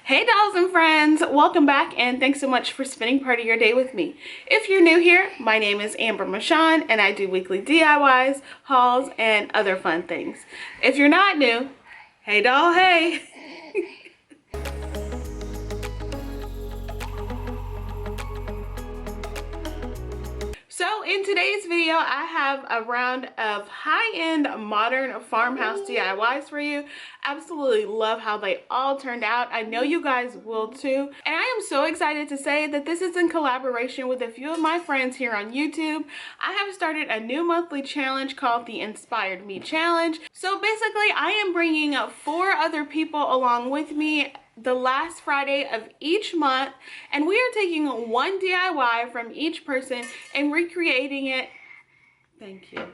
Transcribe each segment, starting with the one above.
Hey dolls and friends, welcome back and thanks so much for spending part of your day with me. If you're new here, my name is Amber Michon and I do weekly DIYs, hauls, and other fun things. If you're not new, hey doll, hey! So in today's video, I have a round of high-end modern farmhouse DIYs for you. Absolutely love how they all turned out. I know you guys will too. And I am so excited to say that this is in collaboration with a few of my friends here on YouTube. I have started a new monthly challenge called the Inspired Me Challenge. So basically, I am bringing 4 other people along with me the last Friday of each month, and we are taking one DIY from each person and recreating it. Thank you.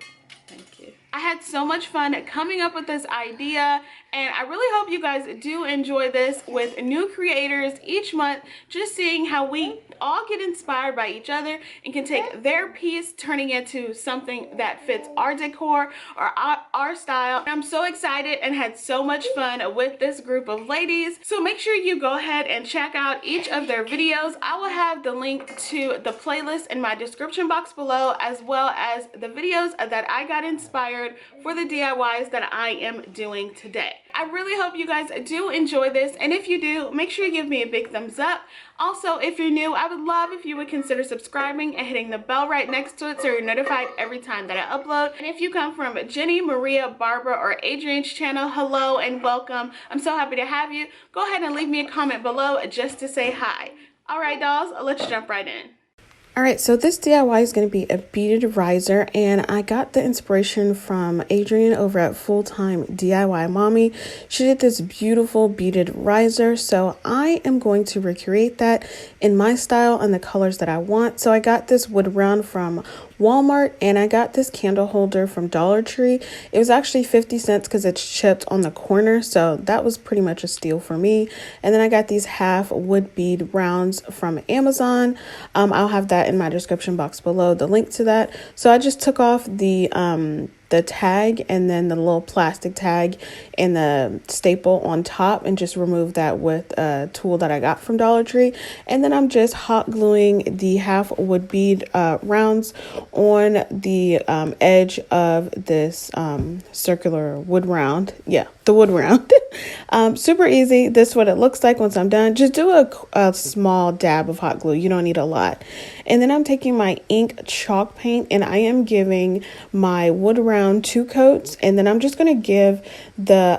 I had so much fun coming up with this idea, and I really hope you guys do enjoy this with new creators each month, just seeing how we all get inspired by each other and can take their piece, turning it into something that fits our decor or our style. I'm so excited and had so much fun with this group of ladies. So make sure you go ahead and check out each of their videos. I will have the link to the playlist in my description box below, as well as the videos that I got inspired for the DIYs that I am doing today. I really hope you guys do enjoy this, and if you do, make sure you give me a big thumbs up. Also, if you're new, I would love if you would consider subscribing and hitting the bell right next to it so you're notified every time that I upload. And if you come from Jenny, Maria, Barbara, or Adrian's channel, hello and welcome. I'm so happy to have you. Go ahead and leave me a comment below just to say hi. Alright dolls, let's jump right in. Alright, so this DIY is going to be a beaded riser, and I got the inspiration from Adrian over at Full-Time DIY Mommy. She did this beautiful beaded riser, so I am going to recreate that in my style and the colors that I want. So I got this wood round from Walmart, and I got this candle holder from Dollar Tree. It was actually 50 cents because it's chipped on the corner, so that was pretty much a steal for me. And then I got these half wood bead rounds from Amazon. I'll have that in my description box below, the link to that. So I just took off the tag and then the little plastic tag and the staple on top, and just removed that with a tool that I got from Dollar Tree. And then I'm just hot gluing the half wood bead rounds on the edge of this circular wood round. Yeah, the wood round. Super easy. This is what it looks like once I'm done. Just do a small dab of hot glue. You don't need a lot. And then I'm taking my ink chalk paint, and I am giving my wood round 2 coats, and then I'm just going to give the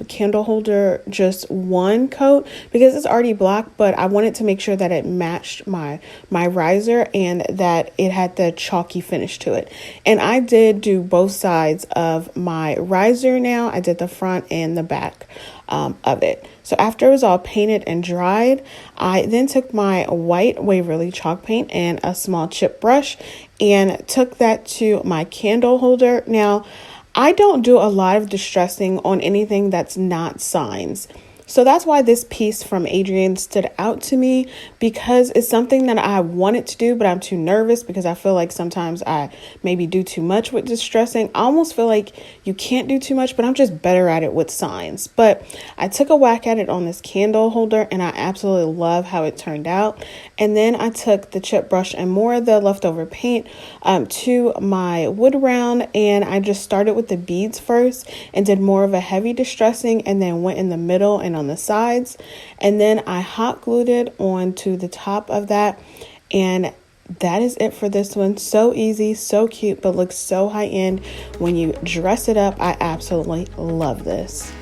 candle holder just 1 coat because it's already black, but I wanted to make sure that it matched my riser and that it had the chalky finish to it. And I did do both sides of my riser now. I did the front and the back of it. So after it was all painted and dried, I then took my white Waverly chalk paint and a small chip brush and took that to my candle holder. Now, I don't do a lot of distressing on anything that's not signs. So that's why this piece from Adrian stood out to me, because it's something that I wanted to do, but I'm too nervous because I feel like sometimes I maybe do too much with distressing. I almost feel like you can't do too much, but I'm just better at it with signs. But I took a whack at it on this candle holder, and I absolutely love how it turned out. And then I took the chip brush and more of the leftover paint to my wood round, and I just started with the beads first and did more of a heavy distressing, and then went in the middle and on the sides, and then I hot glued it onto the top of that. And that is it for this one. So easy, so cute, but looks so high end when you dress it up. I absolutely love this.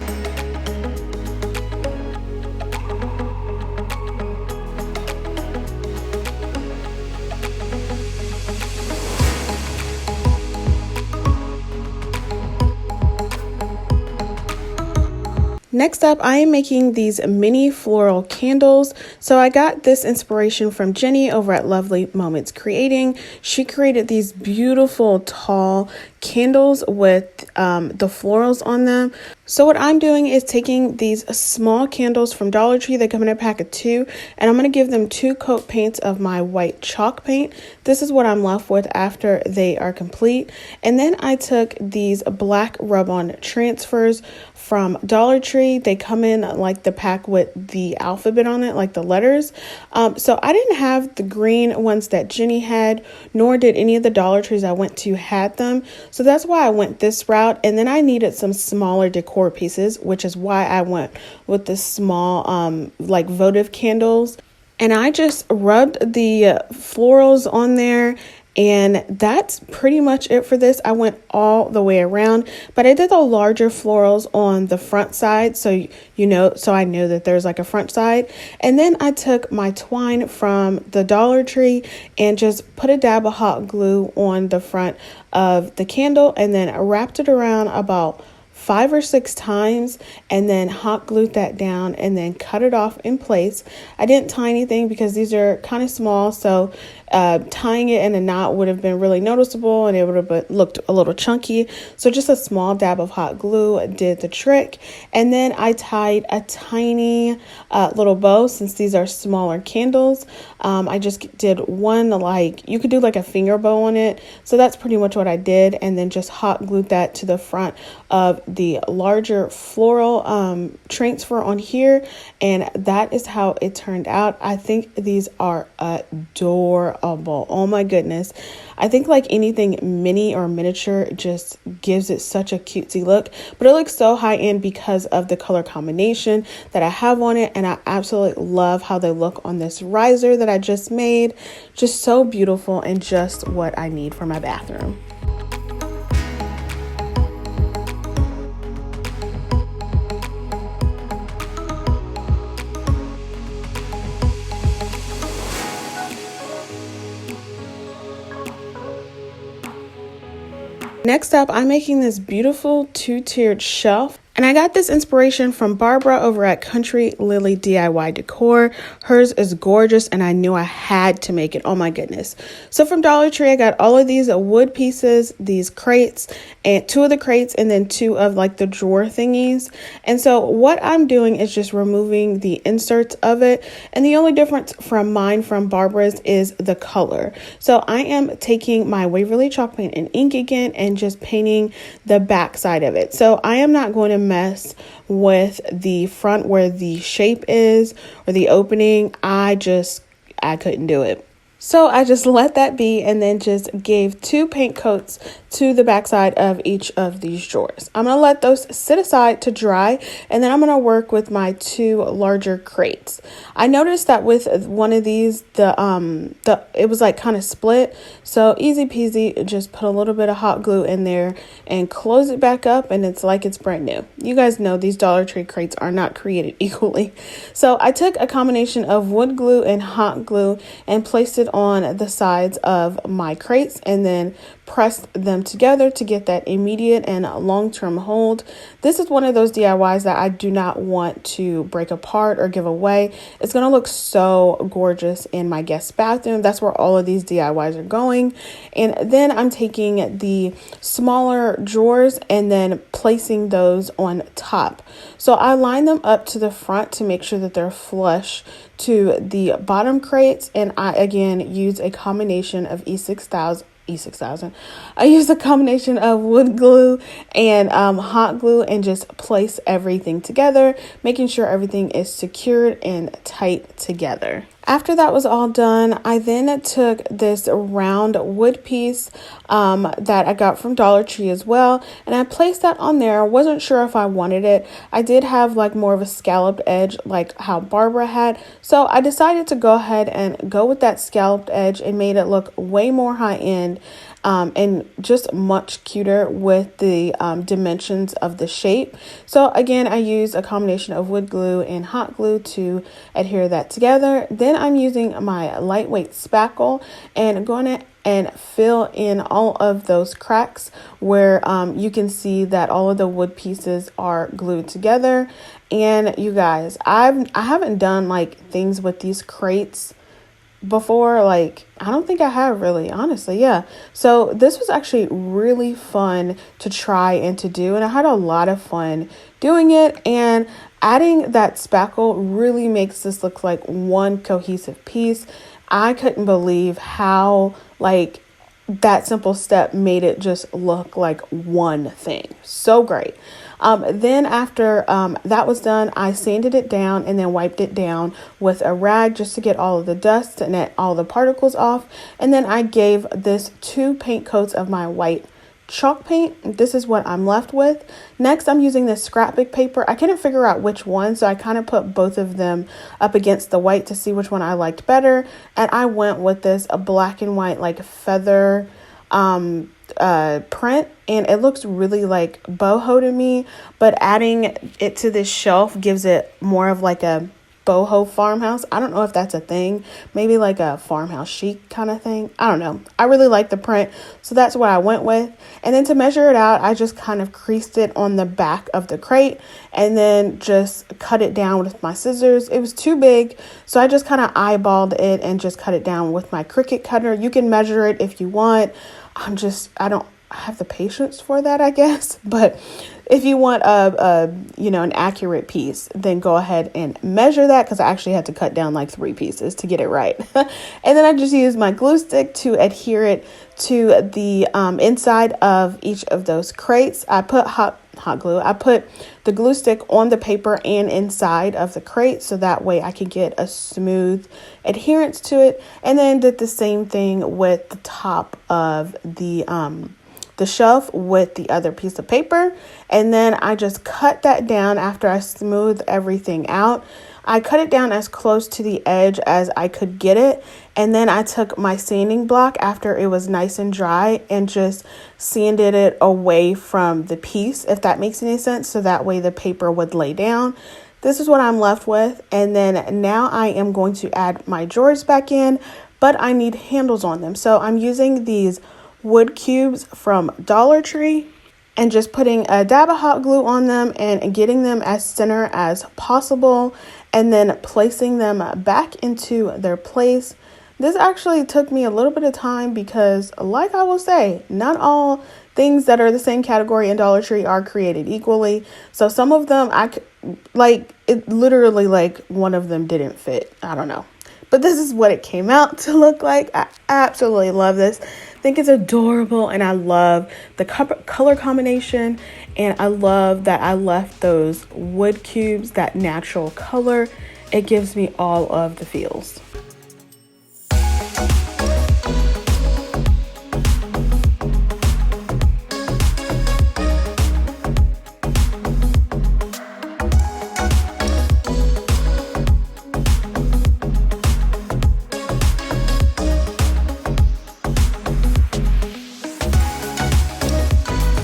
Next up, I am making these mini floral candles. So I got this inspiration from Jenny over at Lovely Moments Creating. She created these beautiful tall candles with the florals on them. So what I'm doing is taking these small candles from Dollar Tree. They come in a pack of 2, and I'm going to give them 2 coat paints of my white chalk paint. This is what I'm left with after they are complete. And then I took these black rub-on transfers from Dollar Tree. They come in like the pack with the alphabet on it, like the letters. So I didn't have the green ones that Jenny had, nor did any of the Dollar Trees I went to had them. So that's why I went this route. And then I needed some smaller decor pieces, which is why I went with the small like votive candles. And I just rubbed the florals on there, and that's pretty much it for this. I went all the way around, but I did the larger florals on the front side, so so I know that there's like a front side. And then I took my twine from the Dollar Tree and just put a dab of hot glue on the front of the candle, and then I wrapped it around about 5 or 6 times, and then hot glued that down and then cut it off in place. I didn't tie anything because these are kind of small, so tying it in a knot would have been really noticeable and it would have looked a little chunky. So just a small dab of hot glue did the trick. And then I tied a tiny little bow, since these are smaller candles. I just did one, like you could do like a finger bow on it. So that's pretty much what I did, and then just hot glued that to the front of the larger floral transfer on here, and that is how it turned out. I think these are adorable. Oh my goodness. I think like anything mini or miniature just gives it such a cutesy look, but it looks so high end because of the color combination that I have on it, and I absolutely love how they look on this riser that I just made. Just so beautiful and just what I need for my bathroom. Next up, I'm making this beautiful 2-tiered shelf. And I got this inspiration from Barbara over at Country Lily DIY Decor. Hers is gorgeous, and I knew I had to make it. Oh my goodness. So from Dollar Tree, I got all of these wood pieces, these crates, and 2 of the crates, and then 2 of like the drawer thingies. And so what I'm doing is just removing the inserts of it. And the only difference from mine from Barbara's is the color. So I am taking my Waverly chalk paint and ink again and just painting the back side of it. So I am not going to mess with the front where the shape is or the opening. I couldn't do it. So I just let that be, and then just gave 2 paint coats to the backside of each of these drawers. I'm going to let those sit aside to dry, and then I'm going to work with my 2 larger crates. I noticed that with one of these, it was like kind of split. So easy peasy, just put a little bit of hot glue in there and close it back up, and it's like it's brand new. You guys know these Dollar Tree crates are not created equally. So I took a combination of wood glue and hot glue and placed it on the sides of my crates, and then pressed them together to get that immediate and long-term hold. This is one of those DIYs that I do not want to break apart or give away. It's going to look so gorgeous in my guest bathroom. That's where all of these DIYs are going. And then I'm taking the smaller drawers and then placing those on top. So I line them up to the front to make sure that they're flush to the bottom crates, and I again use a combination of E6000. I use a combination of wood glue and hot glue, and just place everything together, making sure everything is secured and tight together. After that was all done, I then took this round wood piece that I got from Dollar Tree as well, and I placed that on there. I wasn't sure if I wanted it. I did have like more of a scalloped edge like how Barbara had, so I decided to go ahead and go with that scalloped edge and made it look way more high end. And just much cuter with the dimensions of the shape. So again, I used a combination of wood glue and hot glue to adhere that together. Then I'm using my lightweight spackle and going to and fill in all of those cracks where you can see that all of the wood pieces are glued together. And you guys, I haven't done like things with these crates before. Like, I don't think I have really, honestly. Yeah. So this was actually really fun to try and to do. And I had a lot of fun doing it. And adding that spackle really makes this look like one cohesive piece. I couldn't believe how like that simple step made it just look like one thing. So great. Then after that was done, I sanded it down and then wiped it down with a rag just to get all of the dust and all the particles off. And then I gave this 2 paint coats of my white chalk paint. This is what I'm left with. Next, I'm using this scrapbook paper. I couldn't figure out which one, so I kind of put both of them up against the white to see which one I liked better. And I went with this a black and white like feather print, and it looks really like boho to me, but adding it to this shelf gives it more of like a boho farmhouse. I don't know if that's a thing, maybe like a farmhouse chic kind of thing. I don't know. I really like the print, so that's what I went with. And then to measure it out, I just kind of creased it on the back of the crate and then just cut it down with my scissors. It was too big, so I just kind of eyeballed it and just cut it down with my Cricut cutter. You can measure it if you want. I don't have the patience for that, I guess. But if you want an accurate piece, then go ahead and measure that, because I actually had to cut down like 3 pieces to get it right. And then I just used my glue stick to adhere it to the inside of each of those crates. I put hot glue. I put the glue stick on the paper and inside of the crate, so that way I could get a smooth adherence to it. And then did the same thing with the top of the shelf with the other piece of paper. And then I just cut that down after I smoothed everything out. I cut it down as close to the edge as I could get it. And then I took my sanding block after it was nice and dry and just sanded it away from the piece, if that makes any sense. So that way the paper would lay down. This is what I'm left with. And then now I am going to add my drawers back in, but I need handles on them. So I'm using these wood cubes from Dollar Tree and just putting a dab of hot glue on them and getting them as center as possible, and then placing them back into their place. This actually took me a little bit of time because, like I will say, not all things that are the same category in Dollar Tree are created equally. So some of them literally one of them didn't fit. I don't know. But this is what it came out to look like. I absolutely love this. I think it's adorable, and I love the color combination, and I love that I left those wood cubes, that natural color. It gives me all of the feels.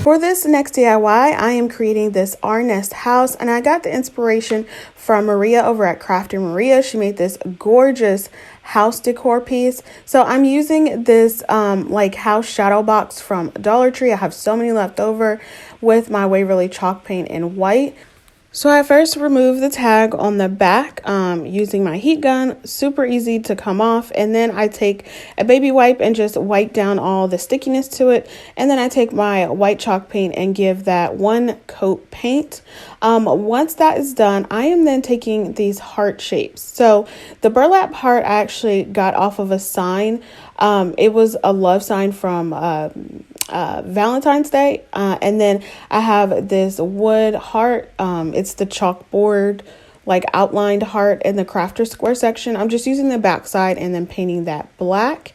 For this next DIY, I am creating this R-Nest house, and I got the inspiration from Maria over at Crafting Maria. She made this gorgeous house decor piece. So I'm using this house shadow box from Dollar Tree. I have so many left over with my Waverly chalk paint in white. So I first removed the tag on the back using my heat gun. Super easy to come off. And then I take a baby wipe and just wipe down all the stickiness to it. And then I take my white chalk paint and give that 1 coat paint. Once that is done, I am then taking these heart shapes. So the burlap heart I actually got off of a sign. It was a love sign from Valentine's Day. And then I have this wood heart. It's the chalkboard outlined heart in the crafter square section. I'm just using the back side and then painting that black.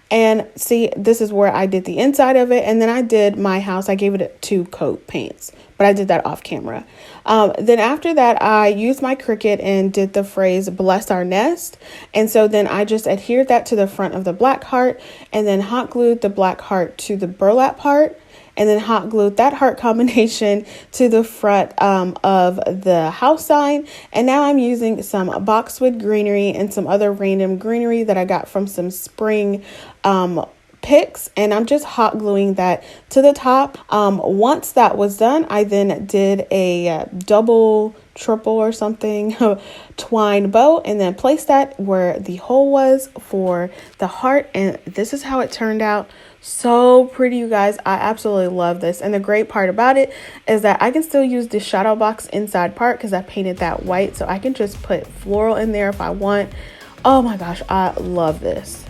And see, this is where I did the inside of it. And then I did my house. I gave it a 2 coat paints, but I did that off camera. Then after that, I used my Cricut and did the phrase "bless our nest." And so then I just adhered that to the front of the black heart and then hot glued the black heart to the burlap heart. And then hot glued that heart combination to the front of the house sign. And now I'm using some boxwood greenery and some other random greenery that I got from some spring picks, and I'm just hot gluing that to the top. Once that was done, I then did a double, triple or something twine bow and then placed that where the hole was for the heart. And this is how it turned out. So pretty, you guys. I absolutely love this. And the great part about it is that I can still use the shadow box inside part because I painted that white, so I can just put floral in there if I want. Oh my gosh, I love this.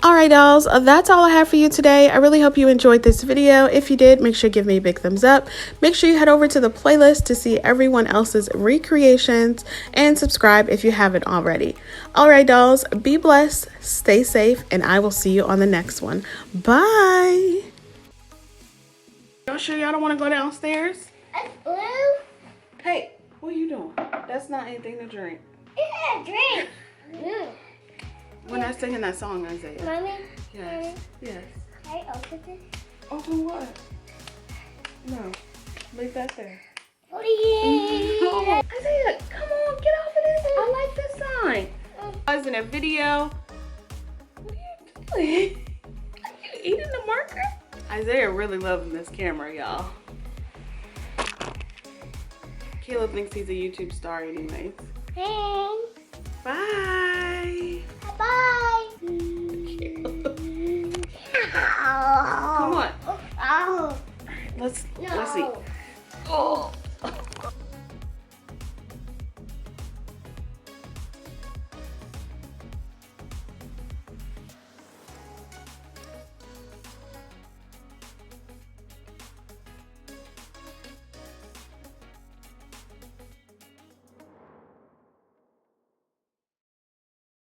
Alright dolls, that's all I have for you today. I really hope you enjoyed this video. If you did, make sure you give me a big thumbs up. Make sure you head over to the playlist to see everyone else's recreations and subscribe if you haven't already. Alright dolls, be blessed, stay safe, and I will see you on the next one. Bye! Y'all sure y'all don't want to go downstairs? That's blue. Hey, what are you doing? That's not anything to drink. Yeah, drink. We're not singing that song, Isaiah. Mommy? Yes. Yes. Can I open this? Open what? No. Leave that there. Oh, yeah. Oh, Isaiah, come on, get off of this. I like this sign. I was in a video. What are you doing? Are you eating the marker? Isaiah really loving this camera, y'all. Caleb thinks he's a YouTube star anyways. Thanks. Bye. Bye. Come on. Oh. Let's eat. No. Oh.